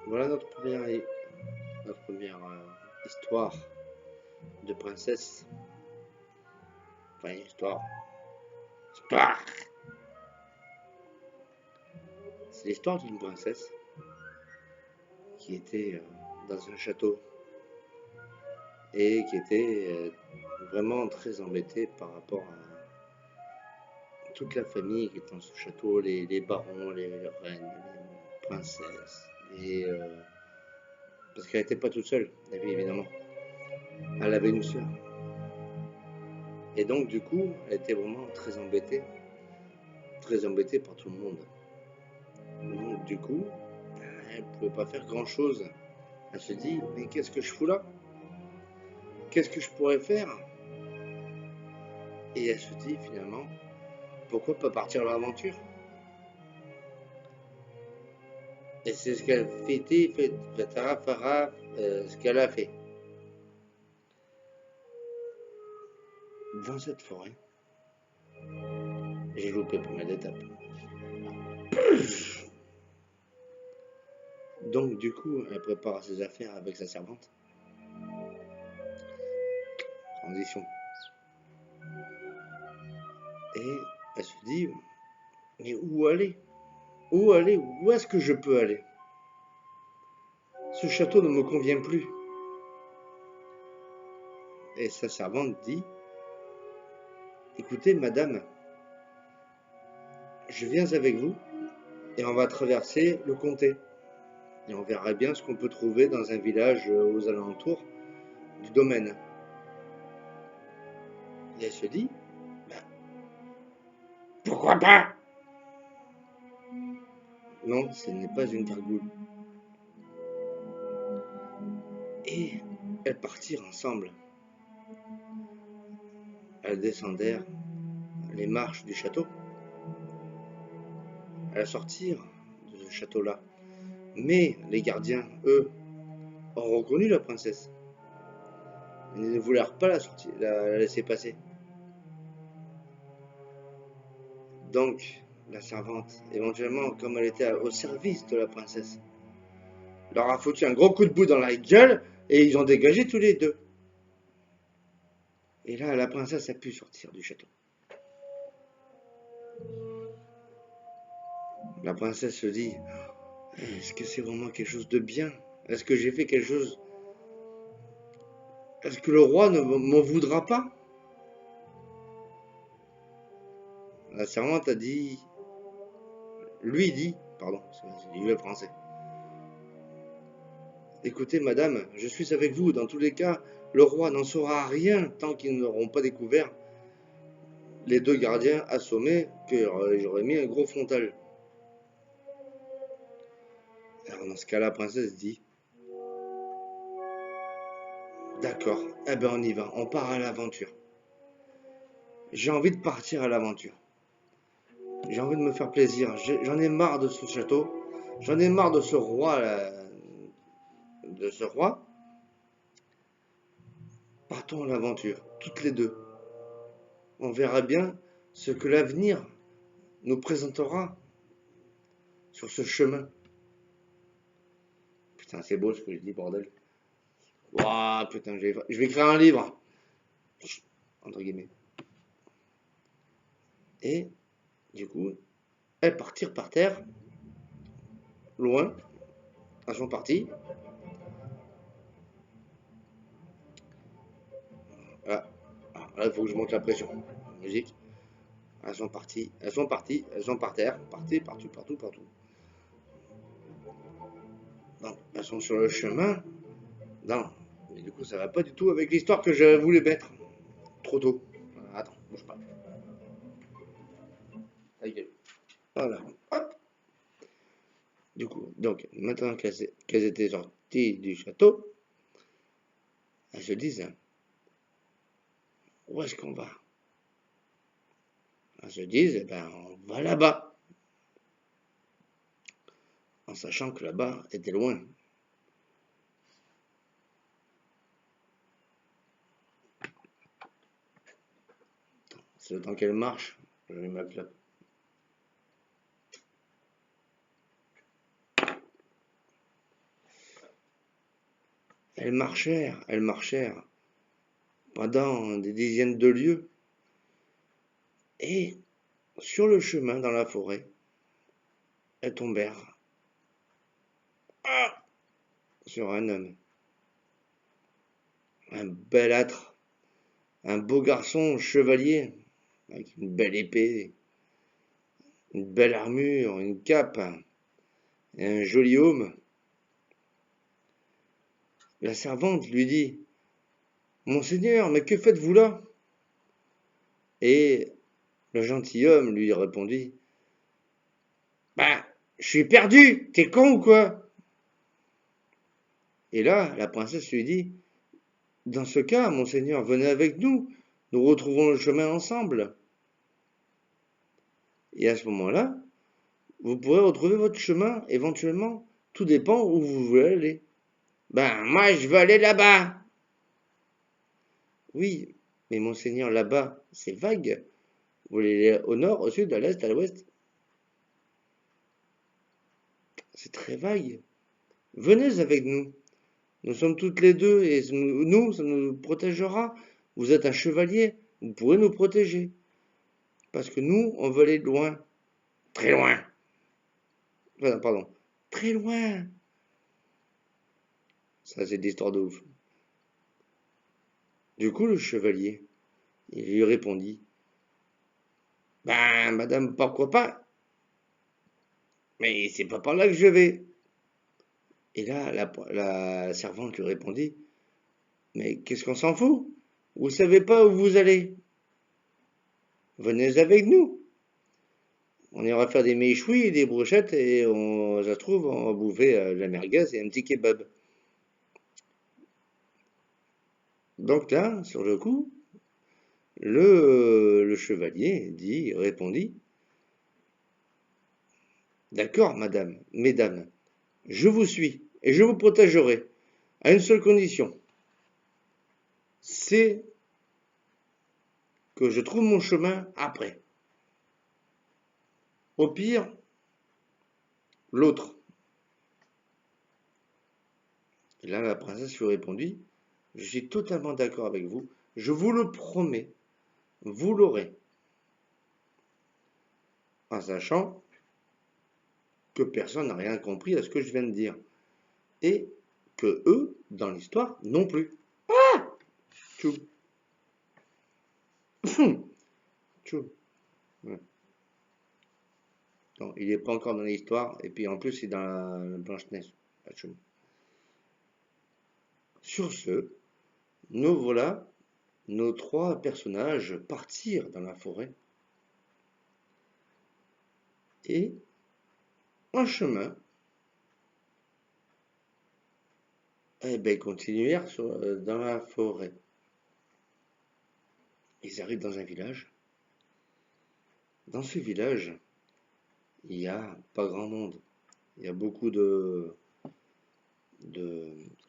Voilà notre première histoire de princesse. Enfin, histoire. Histoire. C'est l'histoire d'une princesse qui était dans un château et qui était vraiment très embêtée par rapport à toute la famille qui était dans ce château, les barons, les reines, les princesses, parce qu'elle n'était pas toute seule, évidemment. Elle avait une sœur. Et donc, du coup, elle était vraiment très embêtée par tout le monde. Donc, du coup, elle ne pouvait pas faire grand-chose. Elle se dit, mais qu'est-ce que je fous là? Qu'est-ce que je pourrais faire? Et elle se dit finalement, pourquoi pas partir à l'aventure? Et c'est ce qu'elle fera ce qu'elle a fait. Dans cette forêt, j'ai loupé pas mal d'étapes. Donc du coup, elle prépare ses affaires avec sa servante. Transition. Et elle se dit, mais où aller? Où aller? Où est-ce que je peux aller? Ce château ne me convient plus. Et sa servante dit, écoutez, madame, je viens avec vous et on va traverser le comté. Et on verra bien ce qu'on peut trouver dans un village aux alentours du domaine. Et elle se dit, ben, pourquoi pas? Non, ce n'est pas une gargoule. Et elles partirent ensemble. Elles descendèrent les marches du château. Elles sortirent de ce château-là. Mais les gardiens, eux, ont reconnu la princesse. Ils ne voulurent pas la laisser passer. Donc, la servante, éventuellement, comme elle était au service de la princesse, leur a foutu un gros coup de bout dans la gueule et ils ont dégagé tous les deux. Et là, la princesse a pu sortir du château. La princesse se dit, est-ce que c'est vraiment quelque chose de bien? Est-ce que j'ai fait quelque chose? Est-ce que le roi ne m'en voudra pas? La servante a dit, lui dit, pardon, c'est le français. Écoutez, madame, je suis avec vous. Dans tous les cas, le roi n'en saura rien tant qu'ils n'auront pas découvert les deux gardiens assommés que j'aurais mis un gros frontal. Alors dans ce cas, la princesse dit, d'accord, eh ben on y va, on part à l'aventure. J'ai envie de partir à l'aventure. J'ai envie de me faire plaisir. J'en ai marre de ce château. J'en ai marre de ce roi là, de ce roi. Partons à l'aventure, toutes les deux. On verra bien ce que l'avenir nous présentera sur ce chemin. Putain, c'est beau ce que je dis, bordel. Waouh, putain, je vais écrire un livre. Entre guillemets. Et, du coup, elles partirent par terre, loin. Elles sont parties. Là, il faut que je monte la pression. Musique. Elles sont parties, elles sont parties, elles sont par terre, partout, partout, partout. Donc, elles sont sur le chemin. Non, mais du coup, ça va pas du tout avec l'histoire que je voulais mettre. Trop tôt. Attends, bouge pas. Voilà. Hop. Du coup, donc, maintenant qu'elles étaient sorties du château, elles se disent, où est-ce qu'on va? Elles se disent, eh ben, on va là-bas. En sachant que là-bas était loin. C'est le temps qu'elle marche. Je vais ma clope. elles marchèrent pendant des dizaines de lieues. Et sur le chemin, dans la forêt, elles tombèrent sur un homme, un bel âtre, un beau garçon chevalier, avec une belle épée, une belle armure, une cape, et un joli aume. La servante lui dit: Monseigneur, mais que faites-vous là? Et le gentilhomme lui répondit: Bah, je suis perdu, t'es con ou quoi? Et là, la princesse lui dit: Dans ce cas, monseigneur, venez avec nous, nous retrouvons le chemin ensemble. Et à ce moment-là, vous pourrez retrouver votre chemin, éventuellement. Tout dépend où vous voulez aller. Ben, moi, je veux aller là-bas. Oui, mais monseigneur, là-bas, c'est vague. Vous voulez aller au nord, au sud, à l'est, à l'ouest? C'est très vague. Venez avec nous. Nous sommes toutes les deux et nous, ça nous protégera. Vous êtes un chevalier, vous pourrez nous protéger. Parce que nous, on veut aller loin. Très loin. Enfin, pardon. Très loin. Ça, c'est l'histoire de ouf. Du coup, le chevalier, il lui répondit: Ben, madame, pourquoi pas? Mais c'est pas par là que je vais. Et là, la servante lui répondit: Mais qu'est-ce qu'on s'en fout? Vous savez pas où vous allez? Venez avec nous. On ira faire des méchouis et des brochettes et ça se trouve, on va bouffer de la merguez et un petit kebab. Donc là, sur le coup, le chevalier répondit: D'accord, madame, mesdames, je vous suis et je vous protégerai, à une seule condition, c'est que je trouve mon chemin après. Au pire, l'autre. Et là, la princesse lui répondit: Je suis totalement d'accord avec vous, je vous le promets, vous l'aurez. En sachant que personne n'a rien compris à ce que je viens de dire. Et que eux, dans l'histoire, non plus. Ah! Tchou. Tchou. Ouais. Non, il n'est pas encore dans l'histoire, et puis en plus, c'est dans la Blanche-Neige. Sur ce, nous voilà, nos trois personnages partirent dans la forêt, et en chemin, eh ben, continuèrent dans la forêt. Ils arrivent dans un village. Dans ce village, il n'y a pas grand monde. Il y a beaucoup comment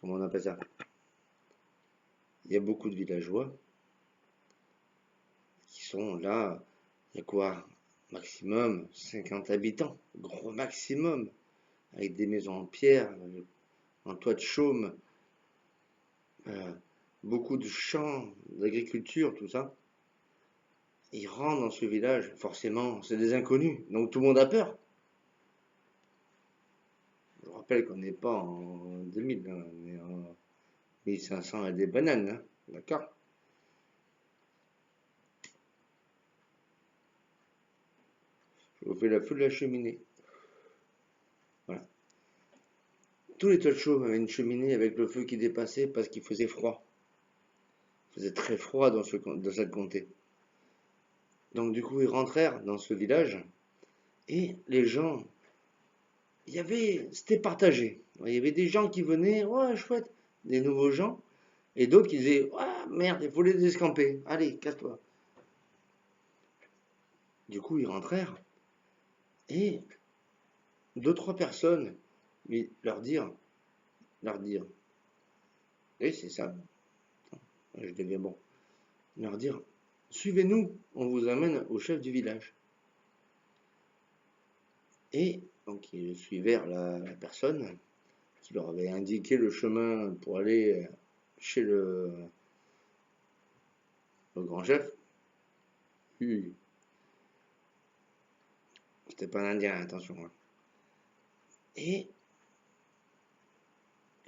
on appelle ça? Il y a beaucoup de villageois qui sont là. Il y a quoi? Maximum 50 habitants, gros maximum, avec des maisons en pierre, en toit de chaume, beaucoup de champs, d'agriculture, tout ça. Ils rentrent dans ce village, forcément, c'est des inconnus, donc tout le monde a peur. Je vous rappelle qu'on n'est pas en 2000, hein, on est en 1500 et des bananes, hein, d'accord? Je vous fais la feu de la cheminée. Voilà. Tous les toits de chaume avaient une cheminée avec le feu qui dépassait parce qu'il faisait froid. Il faisait très froid dans cette comté. Donc du coup, ils rentrèrent dans ce village et les gens, c'était partagé. Il y avait des gens qui venaient, ouais, chouette, des nouveaux gens, et d'autres qui disaient, ah merde, il faut les escamper, allez, casse-toi. Du coup, ils rentrèrent et deux, trois personnes leur dire, oui, c'est ça, je deviens bon, leur dire, suivez-nous, on vous amène au chef du village. Et donc ils suivirent la personne, qui leur avait indiqué le chemin pour aller chez le grand chef. Oui, c'était pas un Indien, attention. Hein. Et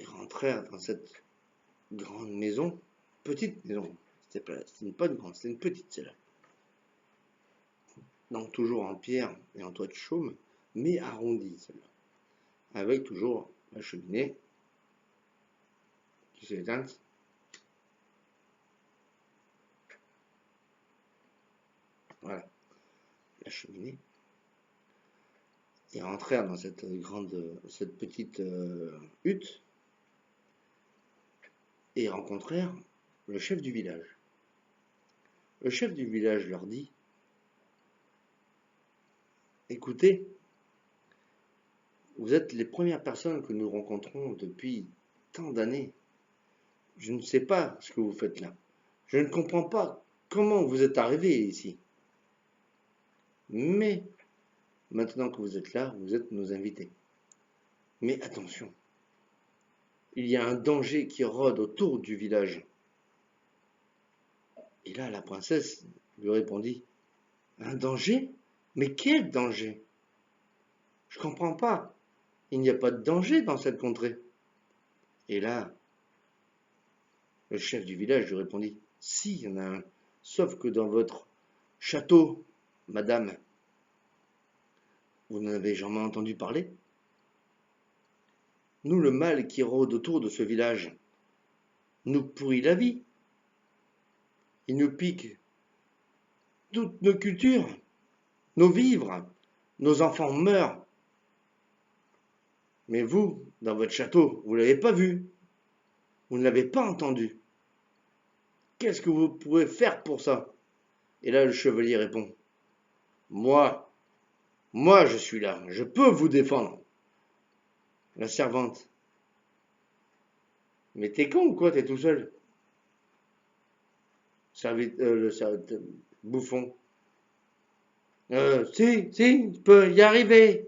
ils rentrèrent dans cette grande maison, petite maison. C'était pas une grande, c'était une petite celle-là. Donc toujours en pierre et en toit de chaume, mais arrondie celle-là. Avec toujours la cheminée qui s'est éteinte. Voilà, la cheminée. Ils rentrèrent dans cette petite hutte et rencontrèrent le chef du village. Le chef du village leur dit: écoutez, vous êtes les premières personnes que nous rencontrons depuis tant d'années. Je ne sais pas ce que vous faites là. Je ne comprends pas comment vous êtes arrivés ici. Mais maintenant que vous êtes là, vous êtes nos invités. Mais attention, il y a un danger qui rôde autour du village. Et là, la princesse lui répondit: un danger? Mais quel danger? Je comprends pas. Il n'y a pas de danger dans cette contrée. Et là, le chef du village lui répondit: si, il y en a un. Sauf que dans votre château, madame, vous n'en avez jamais entendu parler? Nous, le mal qui rôde autour de ce village nous pourrit la vie. Il nous pique toutes nos cultures, nos vivres, nos enfants meurent. Mais vous, dans votre château, vous ne l'avez pas vu, vous ne l'avez pas entendu. Qu'est-ce que vous pouvez faire pour ça? Et là, le chevalier répond: moi, je suis là, je peux vous défendre. La servante: mais t'es con ou quoi, t'es tout seul? Le bouffon: si, je peux y arriver.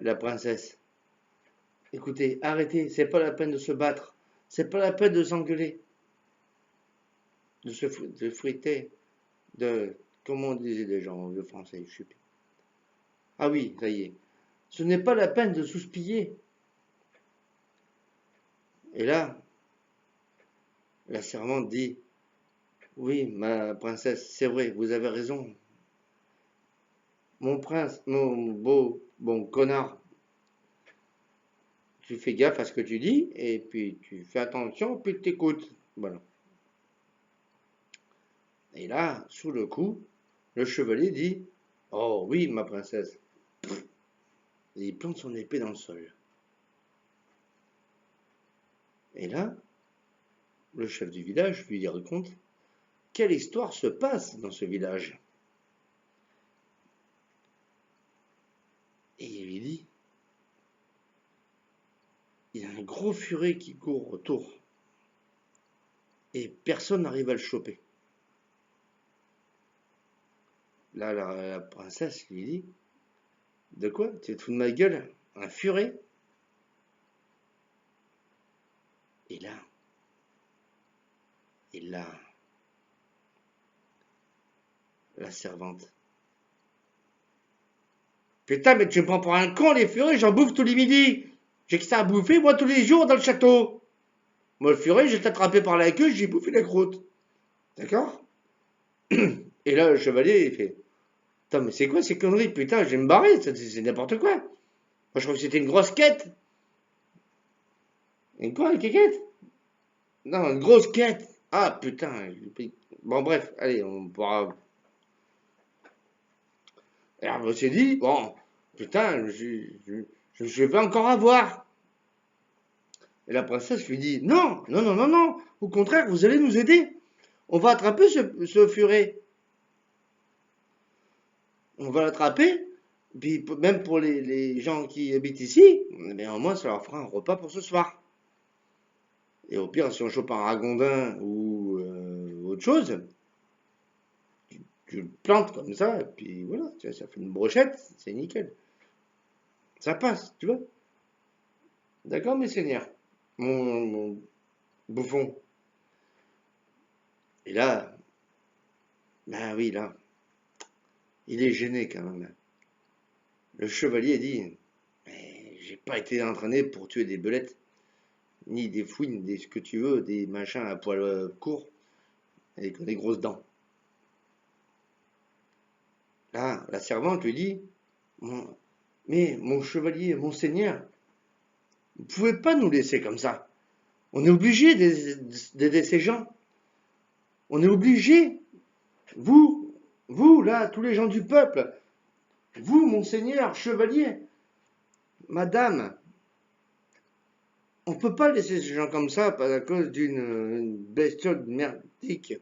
La princesse: écoutez, arrêtez, c'est pas la peine de se battre, c'est pas la peine de s'engueuler, de se friter, comment on disait les gens, le français, je sais plus. Ah oui, ça y est. Ce n'est pas la peine de souspiller. Et là, la servante dit: oui, ma princesse, c'est vrai, vous avez raison. Mon prince, mon beau, bon connard, tu fais gaffe à ce que tu dis, et puis tu fais attention, puis tu t'écoutes. Voilà. Et là, sous le coup, le chevalier dit: oh oui, ma princesse. Et il plante son épée dans le sol. Et là, le chef du village lui raconte quelle histoire se passe dans ce village. Et il lui dit: il y a un gros furet qui court autour. Et personne n'arrive à le choper. Là, la princesse lui dit: de quoi? Tu te fous de ma gueule? Un furet? Et là, la servante: putain, mais tu me prends pour un con, les furets, j'en bouffe tous les midis. J'ai que ça à bouffer, moi, tous les jours dans le château. Moi, le furet, j'ai attrapé par la queue, j'ai bouffé la croûte. D'accord? Et là, le chevalier, il fait: putain, mais c'est quoi ces conneries? Putain, je vais me barrer, c'est n'importe quoi. Moi, je crois que c'était une grosse quête. Une quoi, une quéquette? Non, une grosse quête. Ah, putain. Bon, bref, allez, on pourra. Alors, je me suis dit: bon, putain, je vais encore avoir. Et la princesse lui dit: non, non, non, non, non. Au contraire, vous allez nous aider. On va attraper ce furet. On va l'attraper. Puis même pour les gens qui habitent ici, mais au moins ça leur fera un repas pour ce soir. Et au pire, si on chope un ragondin ou autre chose, tu le plantes comme ça, et puis voilà, ça fait une brochette, c'est nickel. Ça passe, tu vois? D'accord, mes seigneurs? Mon bouffon. Et là, bah oui, là, il est gêné quand même. Le chevalier dit, mais j'ai pas été entraîné pour tuer des belettes, ni des fouines, des ce que tu veux, des machins à poil court, avec des grosses dents. Là, la servante lui dit, mais mon chevalier, mon seigneur, vous pouvez pas nous laisser comme ça. On est obligé d'aider ces gens. On est obligé. Vous, vous, là, tous les gens du peuple, vous, monseigneur, chevalier, madame, on ne peut pas laisser ces gens comme ça à cause d'une bestiole merdique.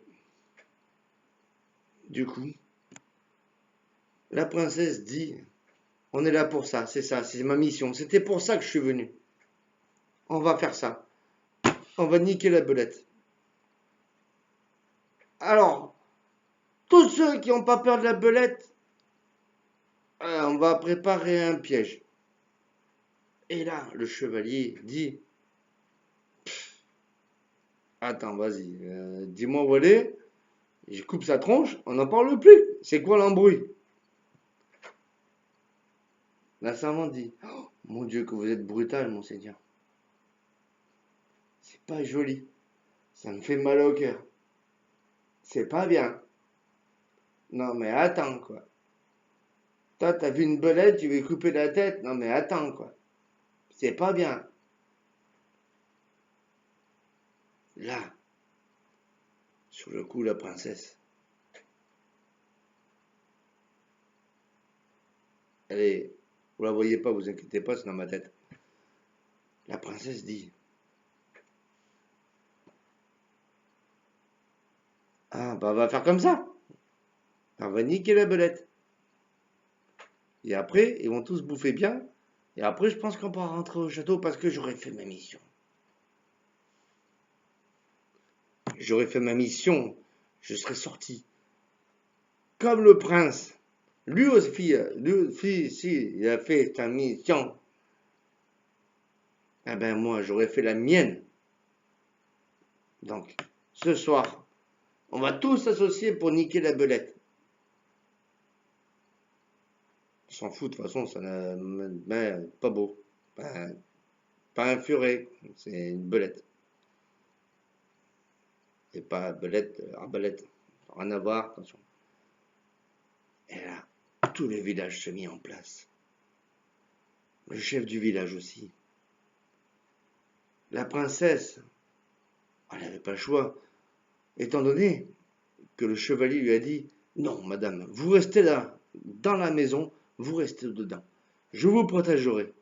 Du coup, la princesse dit, on est là pour ça, c'est ma mission. C'était pour ça que je suis venu. On va faire ça. On va niquer la belette. Alors, tous ceux qui n'ont pas peur de la belette, on va préparer un piège. Et là, le chevalier dit, attends, vas-y, dis-moi où elle est, je coupe sa tronche, on n'en parle plus. C'est quoi l'embrouille? La servante dit, oh, mon Dieu, que vous êtes brutal, monseigneur. C'est pas joli. Ça me fait mal au cœur. C'est pas bien. Non, mais attends, quoi. Toi, t'as vu une belette, tu veux couper la tête. Non, mais attends, quoi. C'est pas bien. Là, sur le coup, la princesse, elle est... Vous la voyez pas, vous inquiétez pas, c'est dans ma tête. La princesse dit, ah, bah, on va faire comme ça. On va niquer la belette. Et après, ils vont tous bouffer bien. Et après, je pense qu'on pourra rentrer au château parce que j'aurais fait ma mission. J'aurais fait ma mission. Je serais sorti. Comme le prince. Lui aussi, si, il a fait sa mission. Eh ben, moi, j'aurais fait la mienne. Donc, ce soir, on va tous s'associer pour niquer la belette. On s'en fout, de toute façon, ça n'a ben, pas beau. Pas un furet, c'est une belette. Et pas belette, arbalète. Rien à voir, attention. Et là, tout le village se mit en place. Le chef du village aussi. La princesse, elle n'avait pas le choix, étant donné que le chevalier lui a dit, non, madame, vous restez là, dans la maison, vous restez dedans. Je vous protégerai.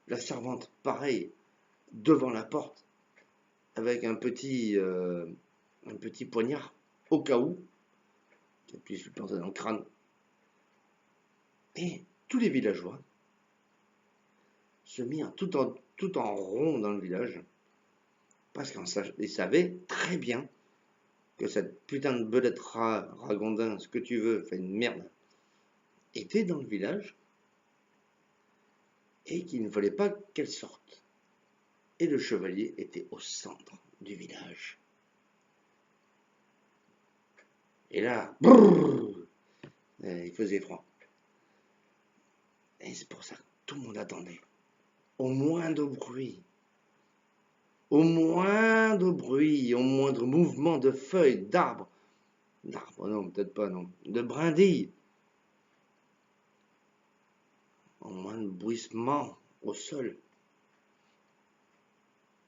La servante, pareil, devant la porte, avec un petit poignard, au cas où, qu'elle puisse lui planter dans le crâne. Et tous les villageois se mirent tout en rond dans le village, parce qu'ils savaient très bien que cette putain de belette ragondin, ce que tu veux, fait une merde, était dans le village, et qu'il ne fallait pas qu'elle sorte. Et le chevalier était au centre du village. Et là, brrr, il faisait froid. Et c'est pour ça que tout le monde attendait. Au moindre bruit, au moindre mouvement de feuilles, d'arbres, non, peut-être pas, non, de brindilles, au moindre bruissement au sol.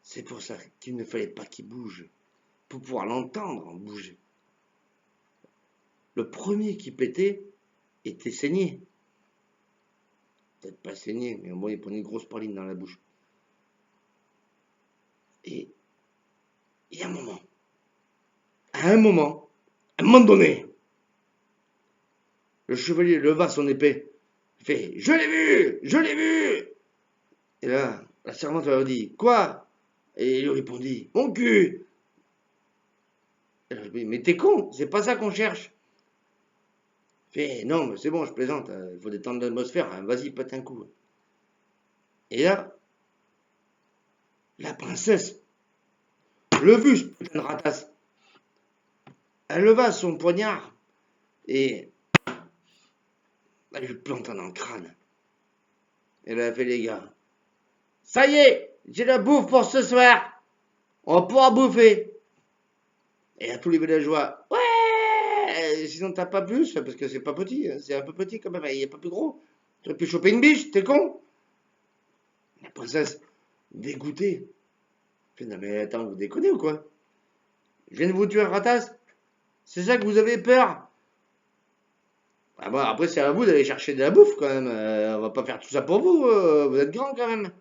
C'est pour ça qu'il ne fallait pas qu'il bouge, pour pouvoir l'entendre bouger. Le premier qui pétait était saigné. Peut-être pas saigné, mais au moins il prenait une grosse praline dans la bouche. Et il y a un moment, à un moment donné, le chevalier leva son épée, fait « Je l'ai vu! Je l'ai vu !» Et là, la servante leur dit « Quoi ?» Et il lui répondit « Mon cul !» Et là, je dis « Mais t'es con, c'est pas ça qu'on cherche !» Fait « Non, mais c'est bon, je plaisante, il faut détendre l'atmosphère, hein, vas-y, pète un coup. » Et là, la princesse, le vu, ce putain de ratasse, elle leva son poignard et elle lui planta dans le crâne. Elle a fait les gars. Ça y est, j'ai la bouffe pour ce soir. On va pouvoir bouffer. Et à tous les villageois, ouais, sinon t'as pas plus, parce que c'est pas petit, c'est un peu petit quand même, il est pas plus gros. Tu aurais pu choper une biche, t'es con. La princesse, dégoûtée, fait, non mais attends, vous déconnez ou quoi? Je viens de vous tuer un ratasse. C'est ça que vous avez peur? Ah bon, après c'est à vous d'aller chercher de la bouffe quand même, on va pas faire tout ça pour vous, vous êtes grand quand même.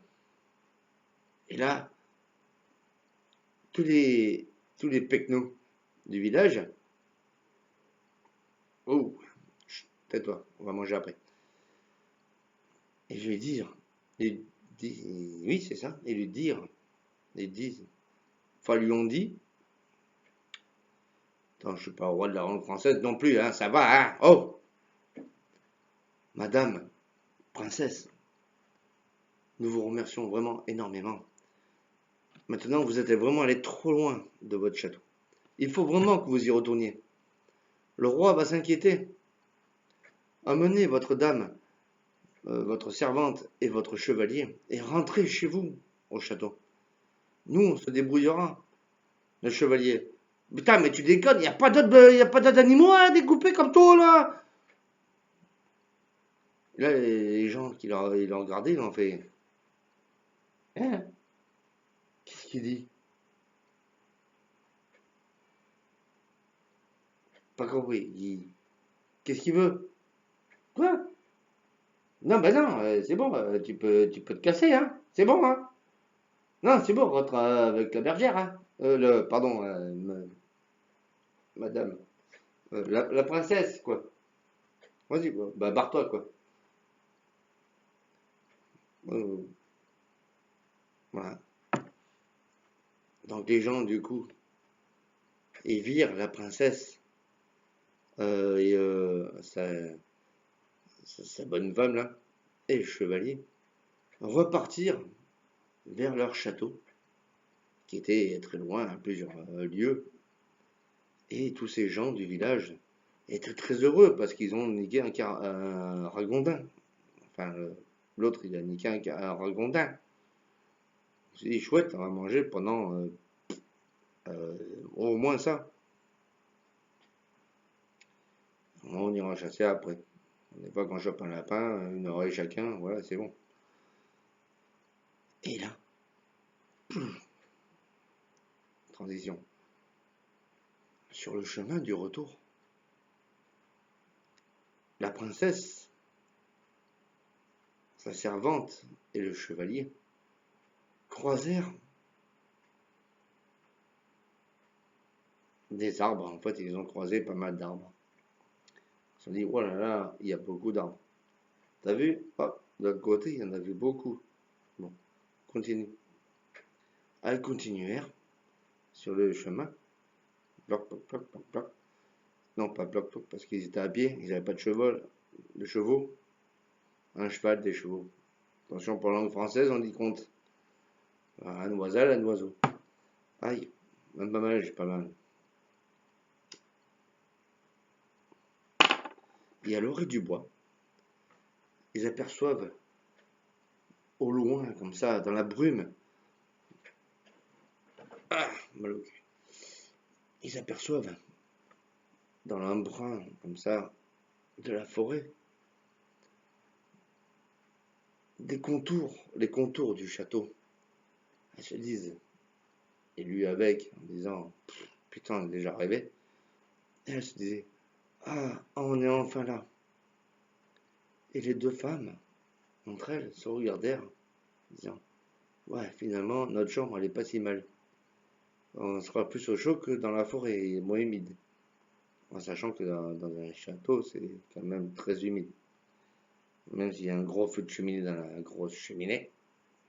Et là, tous les, tous les pecnos du village, oh, tais-toi, on va manger après. Et je vais dire, oui c'est ça, et lui dire, ils disent, enfin lui ont dit, attends je suis pas roi de la langue française non plus, hein, ça va, hein, oh, madame, princesse, nous vous remercions vraiment énormément. Maintenant vous êtes vraiment allé trop loin de votre château. Il faut vraiment que vous y retourniez. Le roi va s'inquiéter. Amenez votre dame, votre servante et votre chevalier et rentrez chez vous au château. Nous, on se débrouillera. Le chevalier. Putain, mais tu déconnes, il n'y a pas d'autres animaux à découper comme toi, là. Et là, les gens qui l'ont regardé, ils ont fait. Hein? Qu'est-ce qu'il dit? Pas compris. Qu'est-ce qu'il veut? Quoi? Non, ben non, c'est bon, tu peux te casser, hein? C'est bon, hein? Non, c'est bon, rentre avec la bergère, hein? Pardon, madame. La princesse, quoi. Vas-y, quoi. Bah, barre-toi, quoi. Euh, voilà. Donc, les gens, du coup, ils virent la princesse et sa bonne femme, là, et le chevalier, repartirent vers leur château, qui était très loin, à plusieurs lieues. Et tous ces gens du village étaient très heureux parce qu'ils ont niqué un ragondin. Enfin, l'autre, il a niqué un ragondin. On s'est dit, chouette, on va manger pendant au moins ça. On ira chasser après. On n'est pas qu'on chope un lapin, une oreille chacun, voilà, c'est bon. Et là, transition. Sur le chemin du retour, la princesse, sa servante et le chevalier croisèrent des arbres. En fait, ils ont croisé pas mal d'arbres. Ils se sont dit, oh là là, il y a beaucoup d'arbres. T'as vu? Hop, de l'autre côté, il y en avait beaucoup. Bon, continue. Elles continuèrent sur le chemin. Bloc, bloc, bloc, bloc, bloc. Non, pas bloc, bloc, parce qu'ils étaient à pied, ils n'avaient pas de chevaux. Un cheval, des chevaux. Attention, pour la langue française, on dit compte. Un oiseau, un oiseau. Aïe, même pas mal, j'ai pas mal. Et à l'orée du bois, ils aperçoivent au loin, comme ça, dans la brume, mal au cul. Ils aperçoivent dans l'embrun, comme ça, de la forêt, des contours, les contours du château. Elles se disent, et lui avec, en disant, putain, on est déjà arrivé. Et elle se disait, ah, on est enfin là. Et les deux femmes, entre elles, se regardèrent, disant, ouais, finalement, notre chambre, elle est pas si mal. On sera plus au chaud que dans la forêt, et moins humide. En sachant que dans un château, c'est quand même très humide. Même s'il y a un gros feu de cheminée dans la grosse cheminée,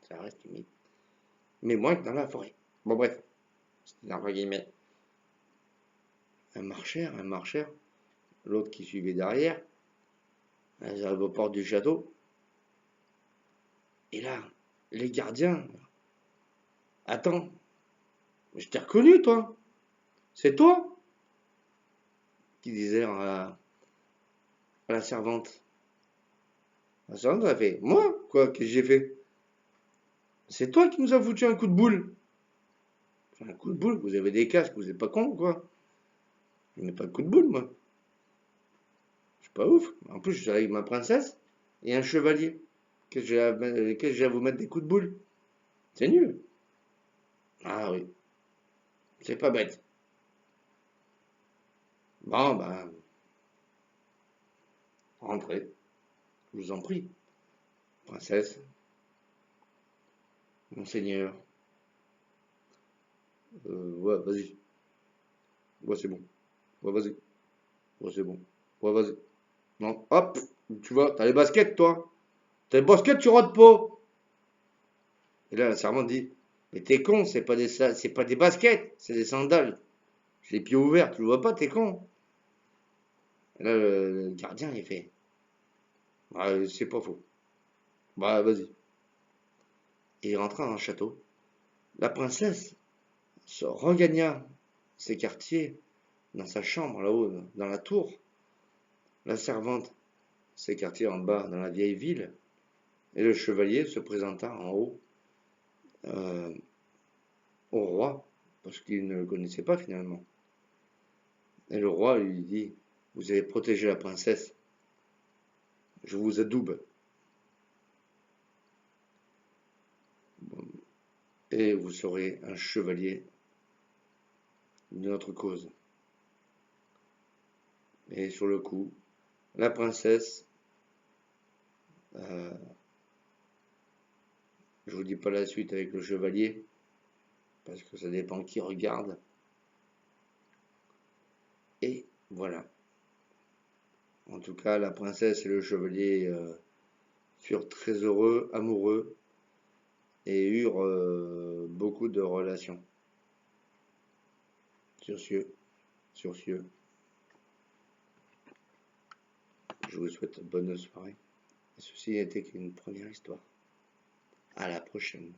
ça reste humide. Mais moins que dans la forêt. Bon, bref, c'était entre guillemets. Elles marchèrent. L'autre qui suivait derrière. Elles arrivent aux portes du château. Et là, Les gardiens, attends, je t'ai reconnu, toi. C'est toi qui disait à la servante. La servante a fait, moi? Quoi, qu'est-ce que j'ai fait? C'est toi qui nous as foutu un coup de boule. Enfin, un coup de boule, vous avez des casques, vous êtes pas con ou quoi? Je mets pas de coup de boule, moi. Je suis pas ouf. En plus, je suis avec ma princesse et un chevalier. Qu'est-ce que j'ai à vous mettre des coups de boule? C'est nul. Ah oui, c'est pas bête. Bon, ben, rentrez, je vous en prie. Princesse, monseigneur, ouais, vas-y. Ouais, c'est bon. Ouais, vas-y. Ouais, c'est bon. Ouais, vas-y. Non, hop, tu vois, t'as les baskets, toi. T'as les baskets, tu rates pas. Et là, la servante dit, mais t'es con, c'est pas des baskets, c'est des sandales. J'ai les pieds ouverts, tu le vois pas, t'es con. Et là, le gardien, il fait, ah, c'est pas faux. Bah, vas-y. Et il rentra dans le château. La princesse se regagna ses quartiers dans sa chambre là-haut, dans la tour. La servante ses quartiers en bas, dans la vieille ville. Et le chevalier se présenta en haut euh, au roi, parce qu'il ne le connaissait pas finalement. Et le roi lui dit, vous avez protégé la princesse, je vous adoube, et vous serez un chevalier de notre cause. Et sur le coup, la princesse, euh, je vous dis pas la suite avec le chevalier, parce que ça dépend qui regarde. Et voilà. En tout cas, la princesse et le chevalier furent très heureux, amoureux, et eurent beaucoup de relations. Sur ce, sur ce, je vous souhaite bonne soirée. Ceci n'était qu'une première histoire. À la prochaine.